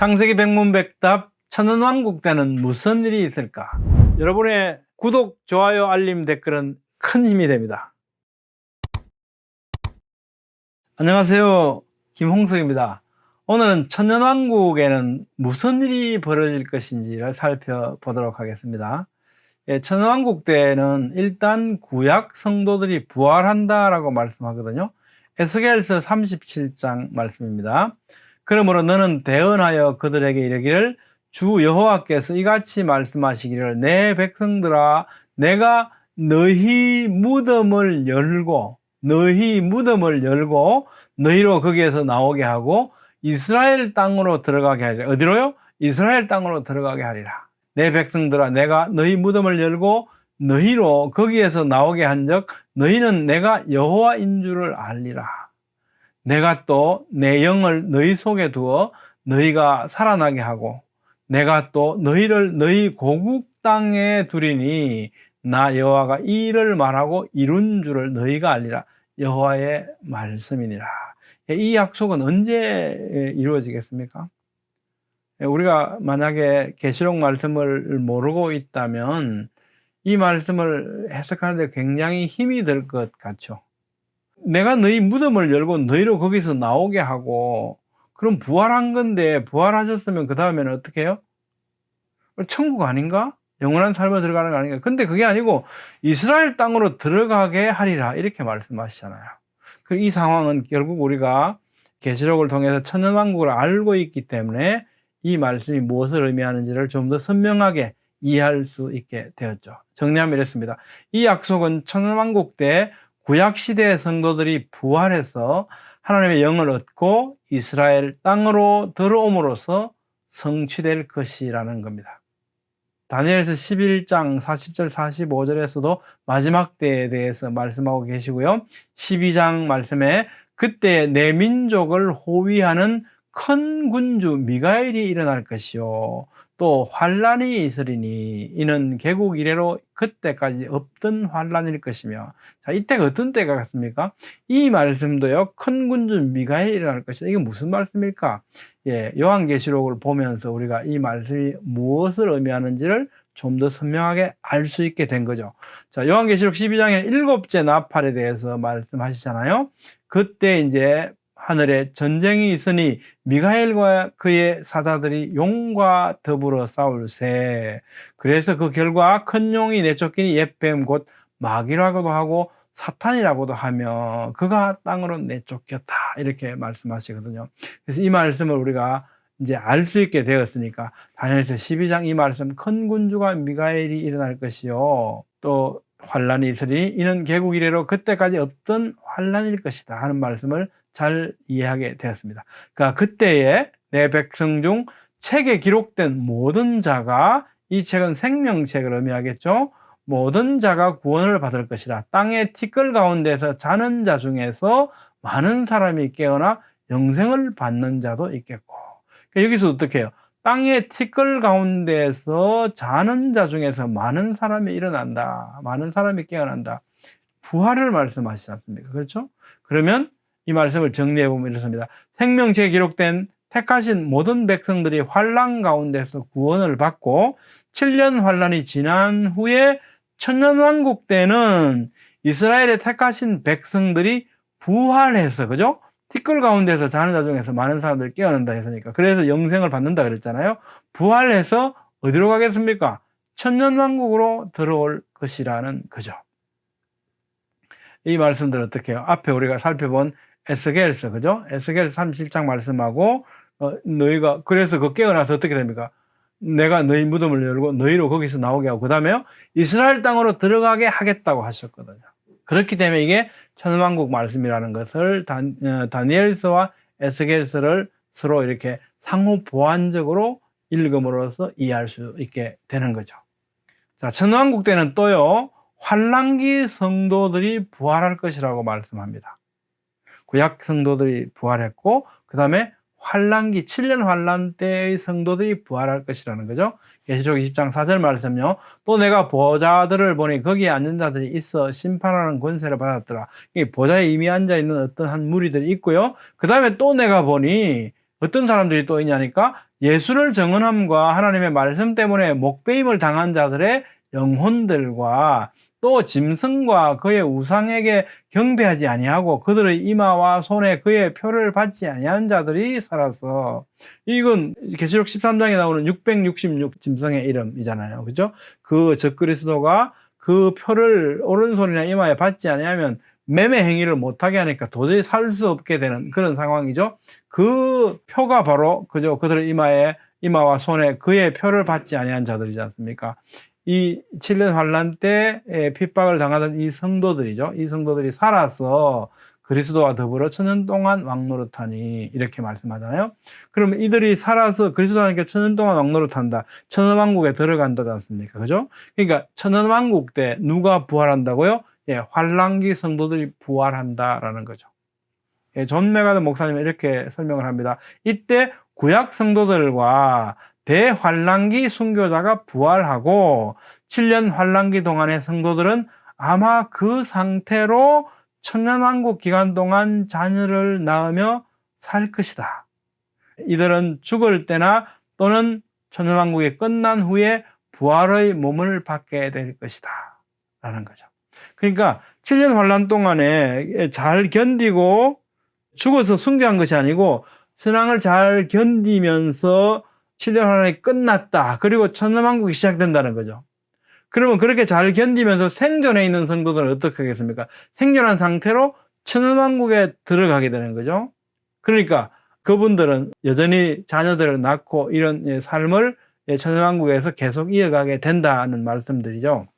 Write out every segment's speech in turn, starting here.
창세기 백문백답 천연왕국 때는 무슨 일이 있을까? 여러분의 구독, 좋아요, 알림, 댓글은 큰 힘이 됩니다. 안녕하세요, 김홍석입니다. 오늘은 천연왕국에는 무슨 일이 벌어질 것인지를 살펴보도록 하겠습니다. 천연왕국 때는 일단 구약 성도들이 부활한다라고 말씀하거든요. 에스겔서 37장 말씀입니다. 그러므로 너는 대언하여 그들에게 이르기를 주 여호와께서 이같이 말씀하시기를 내 백성들아 내가 너희 무덤을 열고 너희로 거기에서 나오게 하고 이스라엘 땅으로 들어가게 하리라. 어디로요? 이스라엘 땅으로 들어가게 하리라. 내 백성들아 내가 너희 무덤을 열고 너희로 거기에서 나오게 한즉 너희는 내가 여호와인 줄을 알리라. 내가 또 내 영을 너희 속에 두어 너희가 살아나게 하고 내가 또 너희를 너희 고국 땅에 두리니 나 여호와가 이 일을 말하고 이룬 줄을 너희가 알리라. 여호와의 말씀이니라. 이 약속은 언제 이루어지겠습니까? 우리가 만약에 계시록 말씀을 모르고 있다면 이 말씀을 해석하는데 굉장히 힘이 들 것 같죠. 내가 너희 무덤을 열고 너희로 거기서 나오게 하고 그럼 부활한 건데 부활하셨으면 그 다음에는 어떻게 해요? 천국 아닌가? 영원한 삶에 들어가는 거 아닌가? 근데 그게 아니고 이스라엘 땅으로 들어가게 하리라 이렇게 말씀하시잖아요. 이 상황은 결국 우리가 계시록을 통해서 천연왕국을 알고 있기 때문에 이 말씀이 무엇을 의미하는지를 좀 더 선명하게 이해할 수 있게 되었죠. 정리하면 이렇습니다. 이 약속은 천연왕국 때 구약시대의 성도들이 부활해서 하나님의 영을 얻고 이스라엘 땅으로 들어옴으로써 성취될 것이라는 겁니다. 다니엘서 11장 40절 45절에서도 마지막 때에 대해서 말씀하고 계시고요. 12장 말씀에 그때 내 민족을 호위하는 큰 군주 미가엘이 일어날 것이요 또 환란이 있으리니 이는 개국 이래로 그때까지 없던 환란일 것이며. 자, 이때가 어떤 때가 같습니까? 이 말씀도요 큰 군주 미가엘이 일어날 것이다. 이게 무슨 말씀일까? 요한계시록을 보면서 우리가 이 말씀이 무엇을 의미하는지를 좀 더 선명하게 알 수 있게 된 거죠. 자, 요한계시록 12장에 7째 나팔에 대해서 말씀하시잖아요. 그때 이제 하늘에 전쟁이 있으니 미가엘과 그의 사자들이 용과 더불어 싸울세. 그래서 그 결과 큰 용이 내쫓기니 옛뱀 곧 마귀라고도 하고 사탄이라고도 하며 그가 땅으로 내쫓겼다 이렇게 말씀하시거든요. 그래서 이 말씀을 우리가 이제 알 수 있게 되었으니까 다니엘서 12장 이 말씀 큰 군주가 미가엘이 일어날 것이요 또 환란이 있으니 이는 개국 이래로 그때까지 없던 환란일 것이다 하는 말씀을 잘 이해하게 되었습니다. 그러니까 그때에 내 백성 중 책에 기록된 모든 자가, 이 책은 생명책을 의미하겠죠. 모든 자가 구원을 받을 것이라. 땅의 티끌 가운데서 자는 자 중에서 많은 사람이 깨어나 영생을 받는 자도 있겠고. 그러니까 여기서 어떻게 해요? 땅의 티끌 가운데서 자는 자 중에서 많은 사람이 일어난다. 많은 사람이 깨어난다. 부활을 말씀하시지 않습니까? 그렇죠? 그러면 이 말씀을 정리해보면 이렇습니다. 생명책에 기록된 택하신 모든 백성들이 환란 가운데서 구원을 받고 7년 환란이 지난 후에 천년왕국 때는 이스라엘의 택하신 백성들이 부활해서, 그죠? 티끌 가운데서 자는 자 중에서 많은 사람들이 깨어난다 했으니까. 그래서 영생을 받는다 그랬잖아요. 부활해서 어디로 가겠습니까? 천년왕국으로 들어올 것이라는 거죠. 이 말씀들은 어떻게 해요? 앞에 우리가 살펴본 에스겔서, 그죠? 에스겔서 37장 말씀하고, 너희가, 그래서 그 깨어나서 어떻게 됩니까? 내가 너희 무덤을 열고 너희로 거기서 나오게 하고, 그 다음에요, 이스라엘 땅으로 들어가게 하겠다고 하셨거든요. 그렇기 때문에 이게 천왕국 말씀이라는 것을 다니엘서와 에스겔서를 서로 이렇게 상호 보완적으로 읽음으로써 이해할 수 있게 되는 거죠. 자, 천왕국 때는 또요, 환란기 성도들이 부활할 것이라고 말씀합니다. 구약 성도들이 부활했고 그 다음에 환란기 7년 환란 때의 성도들이 부활할 것이라는 거죠. 계시록 20장 4절 말씀요. 또 내가 보좌들을 보니 거기에 앉은 자들이 있어 심판하는 권세를 받았더라. 이 보좌에 이미 앉아 있는 어떤 한 무리들이 있고요. 그 다음에 또 내가 보니 어떤 사람들이 또 있냐니까 예수를 정언함과 하나님의 말씀 때문에 목배임을 당한 자들의 영혼들과 또 짐승과 그의 우상에게 경배하지 아니하고 그들의 이마와 손에 그의 표를 받지 아니한 자들이 살아서, 이건 계시록 13장에 나오는 666 짐승의 이름이잖아요. 그죠? 그 적그리스도가 그 표를 오른손이나 이마에 받지 아니하면 매매 행위를 못하게 하니까 도저히 살 수 없게 되는 그런 상황이죠. 그 표가 바로 그죠? 그들의 이마와 손에 그의 표를 받지 아니한 자들이지 않습니까? 이 7년 환란 때 핍박을 당하던 이 성도들이죠. 이 성도들이 살아서 그리스도와 더불어 천년 동안 왕노릇하니, 이렇게 말씀하잖아요. 그러면 이들이 살아서 그리스도와 함께 천년 동안 왕노릇한다. 천년왕국에 들어간다지 않습니까? 그죠? 그러니까 천년왕국 때 누가 부활한다고요? 환란기 성도들이 부활한다라는 거죠. 존 메가더 목사님은 이렇게 설명을 합니다. 이때 구약 성도들과 대환란기 순교자가 부활하고 7년 환란기 동안의 성도들은 아마 그 상태로 천년왕국 기간 동안 자녀를 낳으며 살 것이다. 이들은 죽을 때나 또는 천년왕국이 끝난 후에 부활의 몸을 받게 될 것이다 라는 거죠. 그러니까 7년 환란 동안에 잘 견디고 죽어서 순교한 것이 아니고 신앙을 잘 견디면서 7년 환란이 끝났다. 그리고 천년왕국이 시작된다는 거죠. 그러면 그렇게 잘 견디면서 생존해 있는 성도들은 어떻게 하겠습니까? 생존한 상태로 천년왕국에 들어가게 되는 거죠. 그러니까 그분들은 여전히 자녀들을 낳고 이런 삶을 천년왕국에서 계속 이어가게 된다는 말씀들이죠.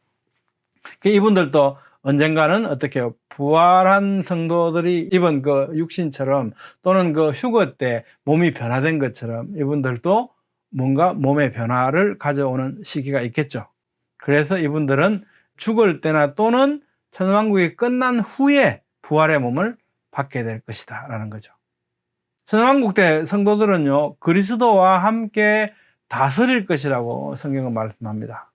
이분들도 언젠가는 어떻게 해요? 부활한 성도들이 입은 그 육신처럼 또는 그 휴거 때 몸이 변화된 것처럼 이분들도 뭔가 몸의 변화를 가져오는 시기가 있겠죠. 그래서 이분들은 죽을 때나 또는 천년왕국이 끝난 후에 부활의 몸을 받게 될 것이다 라는 거죠. 천년왕국 때 성도들은요, 그리스도와 함께 다스릴 것이라고 성경은 말씀합니다.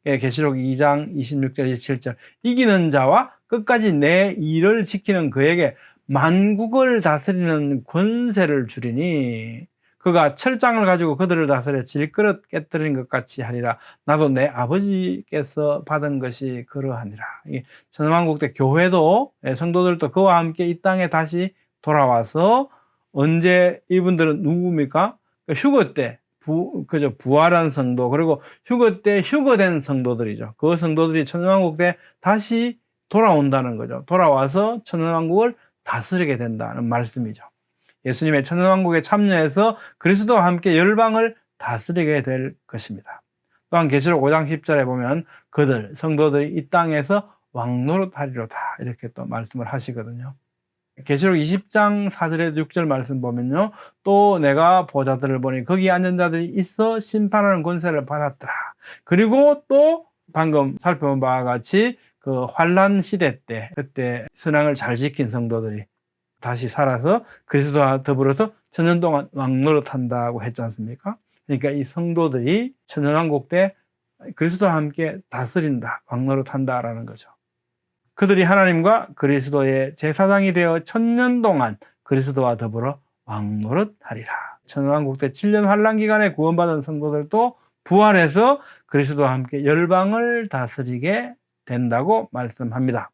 계시록 2장 26절 27절 이기는 자와 끝까지 내 일을 지키는 그에게 만국을 다스리는 권세를 주리니 그가 철장을 가지고 그들을 다스려 질그릇 깨뜨린 것 같이 하리라. 나도 내 아버지께서 받은 것이 그러하니라. 천년왕국 때 교회도 성도들도 그와 함께 이 땅에 다시 돌아와서, 언제 이분들은 누굽니까? 휴거 때 그죠, 부활한 성도, 그리고 휴거 때 휴거된 성도들이죠. 그 성도들이 천년왕국 때 다시 돌아온다는 거죠. 돌아와서 천년왕국을 다스리게 된다는 말씀이죠. 예수님의 천년왕국에 참여해서 그리스도와 함께 열방을 다스리게 될 것입니다. 또한 계시록 5장 10절에 보면 그들 성도들이 이 땅에서 왕노릇하리로다 이렇게 또 말씀을 하시거든요. 계시록 20장 4절에서 6절 말씀 보면요, 또 내가 보좌들을 보니 거기 앉은 자들이 있어 심판하는 권세를 받았더라. 그리고 또 방금 살펴본 바와 같이 그 환란 시대 때, 그때 선왕을 잘 지킨 성도들이 다시 살아서 그리스도와 더불어서 천년 동안 왕노릇한다고 했지 않습니까? 그러니까 이 성도들이 천년왕국 때 그리스도와 함께 다스린다, 왕노릇한다라는 거죠. 그들이 하나님과 그리스도의 제사장이 되어 천년 동안 그리스도와 더불어 왕노릇하리라. 천년왕국 때 7년 환란 기간에 구원받은 성도들도 부활해서 그리스도와 함께 열방을 다스리게 된다고 말씀합니다.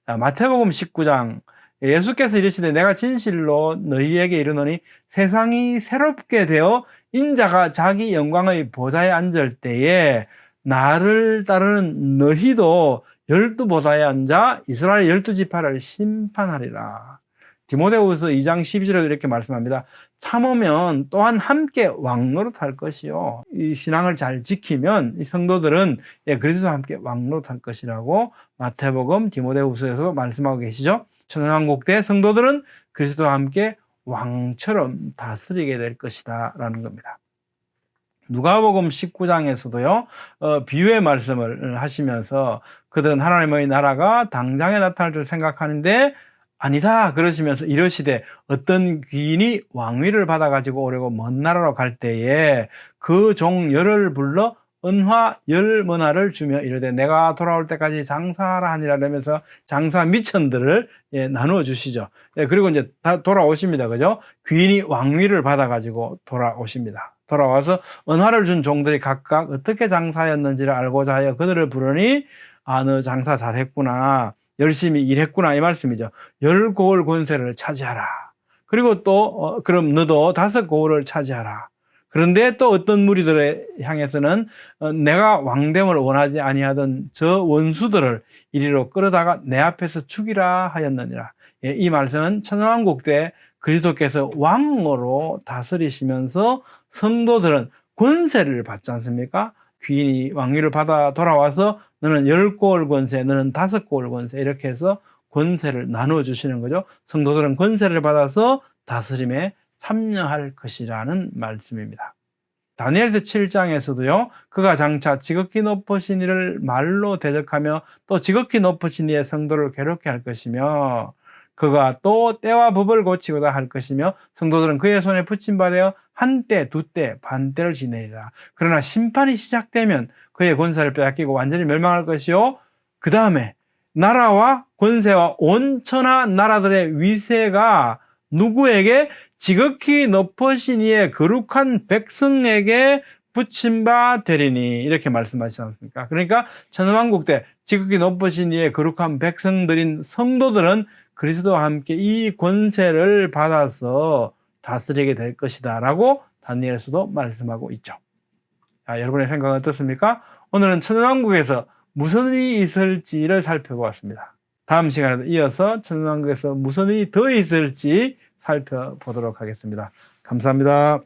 마태복음 19장, 예수께서 이르시되 내가 진실로 너희에게 이르노니 세상이 새롭게 되어 인자가 자기 영광의 보좌에 앉을 때에 나를 따르는 너희도 12보좌에 앉아 이스라엘 12지파를 심판하리라. 디모데후서 2장 12절에도 이렇게 말씀합니다. 참으면 또한 함께 왕노릇할 것이요. 이 신앙을 잘 지키면 이 성도들은 그리스도와 함께 왕노릇할 것이라고 마태복음, 디모데후서에서 말씀하고 계시죠. 천년왕국 때 성도들은 그리스도와 함께 왕처럼 다스리게 될 것이다 라는 겁니다. 누가복음 19장에서도요, 비유의 말씀을 하시면서 그들은 하나님의 나라가 당장에 나타날 줄 생각하는데 아니다 그러시면서 이러시되 어떤 귀인이 왕위를 받아가지고 오려고 먼 나라로 갈 때에 그 종 열을 불러 은화 10문화를 주며 이르되 내가 돌아올 때까지 장사하라 하니라 라면서 장사 미천들을 나누어 주시죠. 그리고 이제 다 돌아오십니다. 그죠? 귀인이 왕위를 받아가지고 돌아오십니다. 돌아와서 은화를 준 종들이 각각 어떻게 장사하였는지를 알고자 하여 그들을 부르니 너 장사 잘했구나. 열심히 일했구나. 이 말씀이죠. 10고을 권세를 차지하라. 그리고 또 그럼 너도 5고을을 차지하라. 그런데 또 어떤 무리들에 향해서는 내가 왕됨을 원하지 아니하던 저 원수들을 이리로 끌어다가 내 앞에서 죽이라 하였느니라. 이 말씀은 천왕국 때 그리스도께서 왕으로 다스리시면서 성도들은 권세를 받지 않습니까? 귀인이 왕위를 받아 돌아와서 너는 10고을 권세, 너는 5고을 권세 이렇게 해서 권세를 나누어 주시는 거죠. 성도들은 권세를 받아서 다스림에 참여할 것이라는 말씀입니다. 다니엘서 7장에서도요. 그가 장차 지극히 높으신 이를 말로 대적하며 또 지극히 높으신 이의 성도를 괴롭게 할 것이며 그가 또 때와 법을 고치고자 할 것이며 성도들은 그의 손에 붙임받아 한때, 두때, 반때를 지내리라. 그러나 심판이 시작되면 그의 권세를 빼앗기고 완전히 멸망할 것이요. 그 다음에 나라와 권세와 온천하 나라들의 위세가 누구에게? 지극히 높으신 이의 거룩한 백성에게 붙임바 되리니 이렇게 말씀하시지 않습니까? 그러니까 천왕국 때 지극히 높으신 이의 거룩한 백성들인 성도들은 그리스도와 함께 이 권세를 받아서 다스리게 될 것이다 라고 다니엘서도 말씀하고 있죠. 자, 여러분의 생각은 어떻습니까? 오늘은 천왕국에서 무슨 일이 있을지를 살펴보았습니다. 다음 시간에도 이어서 천왕국에서 무슨 일이 더 있을지 살펴보도록 하겠습니다. 감사합니다.